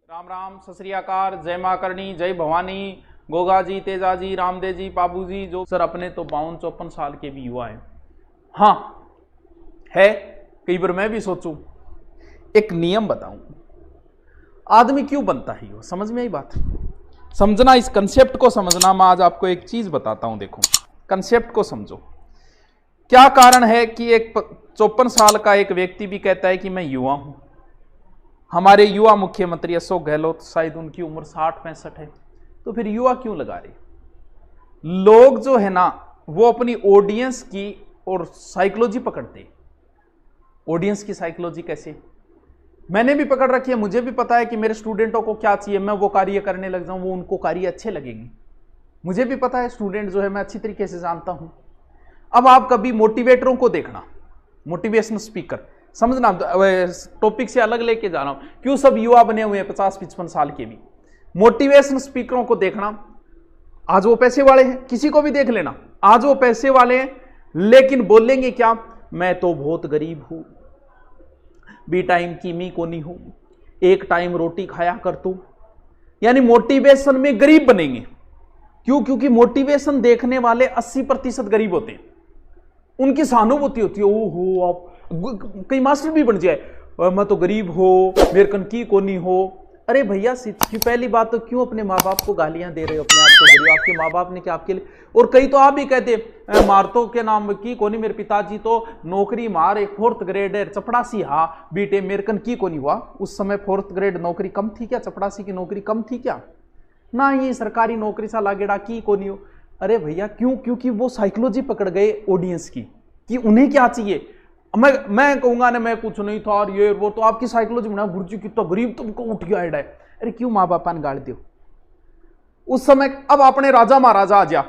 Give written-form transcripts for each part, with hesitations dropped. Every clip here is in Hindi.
राम राम, सत श्री अकाल, जय माँ करणी, जय भवानी, गोगा जी, तेजा जी, रामदेव जी, बाबू जी। जो सर अपने तो 52-54 साल के भी युवा हैं। हाँ है, कई बार मैं भी सोचूं, एक नियम बताऊं, आदमी क्यों बनता है वो समझ में आई बात। समझना, इस कंसेप्ट को समझना। मैं आज आपको एक चीज बताता हूं, देखो कंसेप्ट को समझो। क्या कारण है कि एक 54 साल का एक व्यक्ति भी कहता है कि मैं युवा हूं। हमारे युवा मुख्यमंत्री अशोक गहलोत, शायद उनकी उम्र 60-65 है, तो फिर युवा क्यों लगा रहे। लोग जो है ना, वो अपनी ऑडियंस की और साइकोलॉजी पकड़ते। ऑडियंस की साइकोलॉजी कैसे, मैंने भी पकड़ रखी है। मुझे भी पता है कि मेरे स्टूडेंटों को क्या चाहिए, मैं वो कार्य करने लग जाऊं, वो उनको कार्य अच्छे लगेंगे। मुझे भी पता है, स्टूडेंट जो है मैं अच्छी तरीके से जानता हूं। अब आप कभी मोटिवेटरों को देखना, मोटिवेशनल स्पीकर, समझना, टॉपिक से अलग लेके जा रहा हूं, क्यों सब युवा बने हुए हैं 50-55 साल के भी। मोटिवेशनल स्पीकरों को देखना, आज वो पैसे वाले हैं, किसी को भी देख लेना, आज वो पैसे वाले हैं, लेकिन बोलेंगे क्या, मैं तो बहुत गरीब हूं, बी टाइम की मी को नहीं हूं, एक टाइम रोटी खाया कर तू। यानी मोटिवेशन में गरीब बनेंगे। क्यों? क्योंकि मोटिवेशन देखने वाले 80% गरीब होते हैं। उनकी सहानुभूति होती है, ओहो आप कई मास्टर भी बन जाए, मैं तो गरीब हो, मेरे कन की कोनी हो। अरे भैया, की पहली बात तो क्यों अपने माँ बाप को गालियां दे रहे हो, अपने आप को गरीब। आपके माँ बाप ने क्या आपके लिए, और कई तो आप भी कहते मारतो के नाम की कोनी, मेरे पिताजी तो नौकरी मार, एक 4th ग्रेड चपड़ासी, हाँ बीटे मेरे कन की कोनी हुआ। उस समय 4th ग्रेड नौकरी कम थी क्या, चपड़ासी की नौकरी कम थी क्या, ना ये सरकारी नौकरी सा लागेड़ा की कोनी हो। अरे भैया क्यों? क्योंकि वो साइकोलॉजी पकड़ गए ऑडियंस की, कि उन्हें क्या चाहिए। मैं कहूंगा ना मैं कुछ नहीं था और ये वो, तो आपकी साइकोलॉजी बना, गुरुजी कितना गरीब तुमको उठ गया है। अरे क्यों माँ बापा ने गाड़ दियो उस समय। अब अपने राजा महाराजा आ जा,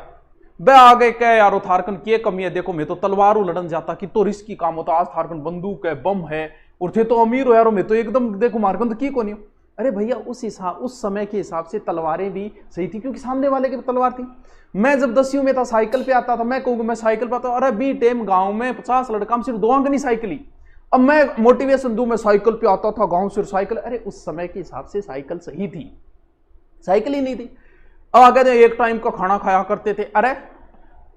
वे आ गए, कह यारो थारकन की कमी है, देखो मैं तो तलवारों लड़न जाता, कि तो रिस्की काम होता, आज थारकन बंदूक है, बम है, और थे तो अमीर हो यारो, मैं तो एकदम देखो मारकन की को नहीं हो। अरे भैया, उस समय के हिसाब से तलवारें भी सही थी, क्योंकि सामने वाले की तलवार थी। मैं जब 10वीं में था, साइकिल पे आता था, मैं कहूंगा मैं साइकिल पे आता, अरे बी टेम गांव में 50 लड़का में सिर्फ 2 अंक नहीं साइकिल ही। अब मैं मोटिवेशन दूं, मैं साइकिल पे आता था गांव से साइकिल। अरे उस समय के हिसाब से साइकिल सही थी, साइकिल ही नहीं थी। अब आगे एक टाइम का खाना खाया करते थे। अरे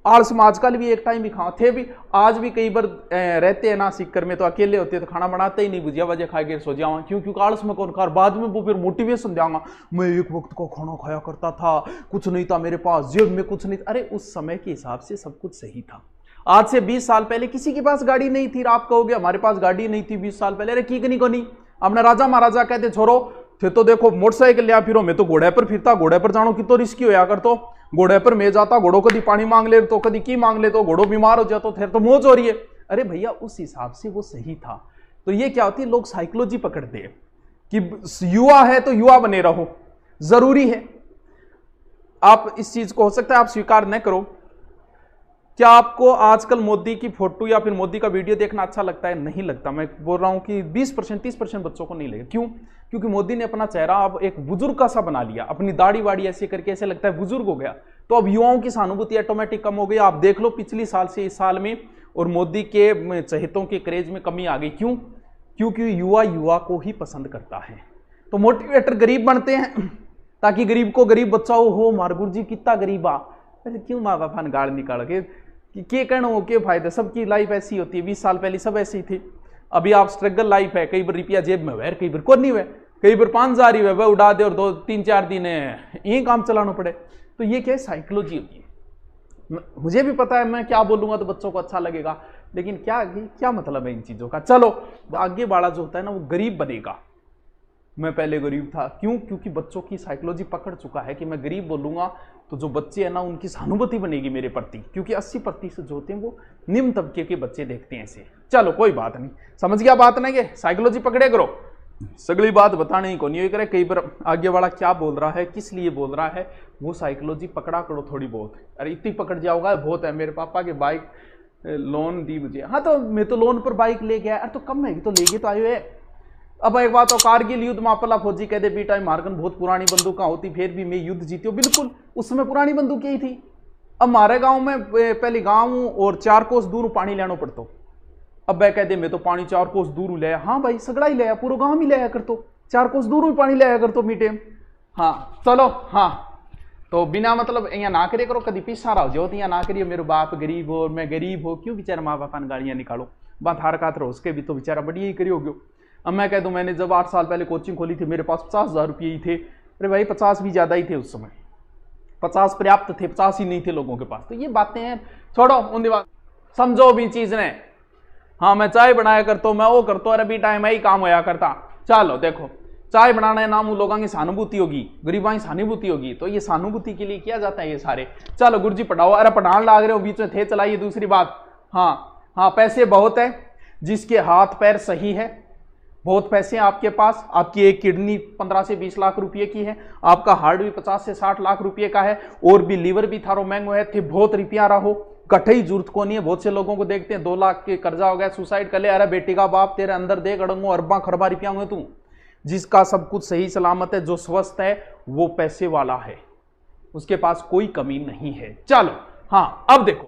आलस में आजकल भी एक टाइम ही खा थे भी, आज भी कई बार रहते हैं ना सिक्कर में, तो अकेले होते हैं तो खाना बनाते ही नहीं, भुजिया वजिया खा के सो जाऊँ। क्यों? क्योंकि आलस में कौन खा, बाद में वो फिर मोटिवेशन देंगा, मैं एक वक्त को खाना खाया करता था, कुछ नहीं था मेरे पास, जेब में कुछ नहीं था। अरे उस समय के हिसाब से सब कुछ सही था। आज से 20 साल पहले किसी के पास गाड़ी नहीं थी। आप कहोगे हमारे पास गाड़ी नहीं थी 20 साल पहले, अरे की नहीं को नहीं। अपने राजा महाराजा कहते छोरो थे तो देखो मोटरसाइकिल लिया फिरो, मैं तो घोड़े पर फिरता, घोड़े पर जानो कि तो रिस्की होया कर, तो घोड़े पर मैं जाता, घोड़ो कभी पानी मांग ले तो कभी की मांग ले, तो घोड़ो बीमार हो जाता, फिर तो मौज हो रही है। अरे भैया, उस हिसाब से वो सही था। तो ये क्या होती है, लोग साइकोलॉजी पकड़ते हैं कि युवा है तो युवा बने रहो, जरूरी है। आप इस चीज को हो सकता है आप स्वीकार न करो। क्या आपको आजकल मोदी की फोटो या फिर मोदी का वीडियो देखना अच्छा लगता है? नहीं लगता। मैं बोल रहा हूं कि 20% 30% बच्चों को नहीं लगेगा। क्यों? क्योंकि मोदी ने अपना चेहरा अब एक बुजुर्ग का सा बना लिया, अपनी दाढ़ी वाड़ी ऐसे करके ऐसे लगता है बुजुर्ग हो गया। तो अब युवाओं की सहानुभूति ऑटोमेटिक कम हो गई। आप देख लो पिछली साल से इस साल में, और मोदी के चहेतों के क्रेज में कमी आ गई। क्यों? क्योंकि युवा को ही पसंद करता है। तो मोटिवेटर गरीब बनते हैं ताकि गरीब को गरीब बचाओ हो, मार गुरुजी कितना गरीब आ। अरे क्यों माँ बापा ने गाड़ निकाल के कहना हो के फायदे। सबकी लाइफ ऐसी होती है, 20 साल पहले सब ऐसी ही थी। अभी आप स्ट्रगल लाइफ है, कई बार रुपया जेब में हुआ, कई बार को नहीं हुआ, कई बार 5,000 ही हुआ उड़ा दे और 2-3-4 दिन यही काम चलाना पड़े। तो ये क्या साइकोलॉजी होती है। मुझे भी पता है मैं क्या बोलूंगा तो बच्चों को अच्छा लगेगा, लेकिन क्या मतलब है इन चीजों का। चलो आगे वाला जो होता है ना, वो गरीब बनेगा। मैं पहले गरीब था, क्यों? क्योंकि बच्चों की साइकोलॉजी पकड़ चुका है कि मैं गरीब बोलूंगा तो जो बच्चे हैं ना, उनकी सहानुभूति बनेगी मेरे प्रति, क्योंकि 80% जो होते हैं वो निम्न तबके के बच्चे देखते हैं ऐसे। चलो कोई बात नहीं, समझ गया बात नहीं, साइकोलॉजी पकड़े करो, सगली बात बताने ही को नहीं करे। कई बार आगे वाला क्या बोल रहा है, किस लिए बोल रहा है, वो साइकोलॉजी पकड़ा करो थोड़ी बहुत। अरे इतनी पकड़ जाओगा बहुत है। मेरे पापा की बाइक लोन दी मुझे, हाँ तो मैं तो लोन पर बाइक ले गया। अरे तो कम महंगी तो लेके तो आयो है। अब एक बात, तो कारगिल युद्ध में अपला फौजी कहते बी टाइम मार्गन बहुत पुरानी बंदूक होती, फिर भी मैं युद्ध जीती। बिल्कुल उस समय पुरानी बंदूक ही थी। अब हमारे गांव में पहले गांव और 4 कोस दूर पानी लेना पड़ता। अब वह कहते मैं तो पानी 4 कोस दूर ले आया। हाँ भाई सगड़ा ही ले आया, पूरा गांव ही ले आया कर, तो 4 कोस दूर ही पानी ले आया कर तो मीटे। हाँ चलो, हाँ तो बिना मतलब यहाँ ना करे करो, कभी पीछा रहो जो यहाँ ना करियो, मेरे बाप गरीब हो मैं गरीब हो, क्यों बेचारा माँ बाप ने गालियाँ निकालो, बात हार कात रहो, उसके भी तो बेचारा बढ़िया ही करियो गयो। अब मैं कह दूँ मैंने जब 8 साल पहले कोचिंग खोली थी मेरे पास 50,000 रुपये ही थे। अरे भाई 50 भी ज़्यादा ही थे उस समय, 50 पर्याप्त थे, 50 ही नहीं थे लोगों के पास। तो ये बातें हैं, छोड़ो उन बात, समझो भी चीज़ ने। हाँ मैं चाय बनाया करता हूँ, मैं वो करता हूँ, अरे भी टाइम ही काम होया करता। चलो देखो चाय बनाना है नाम उन लोगों की सहानुभूति होगी, गरीबां की सहानुभूति होगी, तो ये सहानुभूति के लिए किया जाता है ये सारे। चलो गुरुजी पढ़ाओ, अरे पढ़ाने लाग रहे हो बीच में थे चलाइए। दूसरी बात, हाँ हाँ पैसे बहुत है, जिसके हाथ पैर सही है, बहुत पैसे हैं आपके पास, आपकी एक किडनी 15 से 20 लाख रुपए की है, आपका हार्ट भी 50 से 60 लाख रुपए का है, और भी लीवर भी थारो महंगो है, थे बहुत रुपया रहो, कटे ही जरूरत को नहीं है। बहुत से लोगों को देखते हैं 2 लाख के कर्जा हो गया, सुसाइड कर ले, अरे बेटी का बाप तेरे अंदर देख अड़ंगो अरबा खरबा रुपया हुए तू। जिसका सब कुछ सही सलामत है, जो स्वस्थ है, वो पैसे वाला है, उसके पास कोई कमी नहीं है। चलो हाँ अब देखो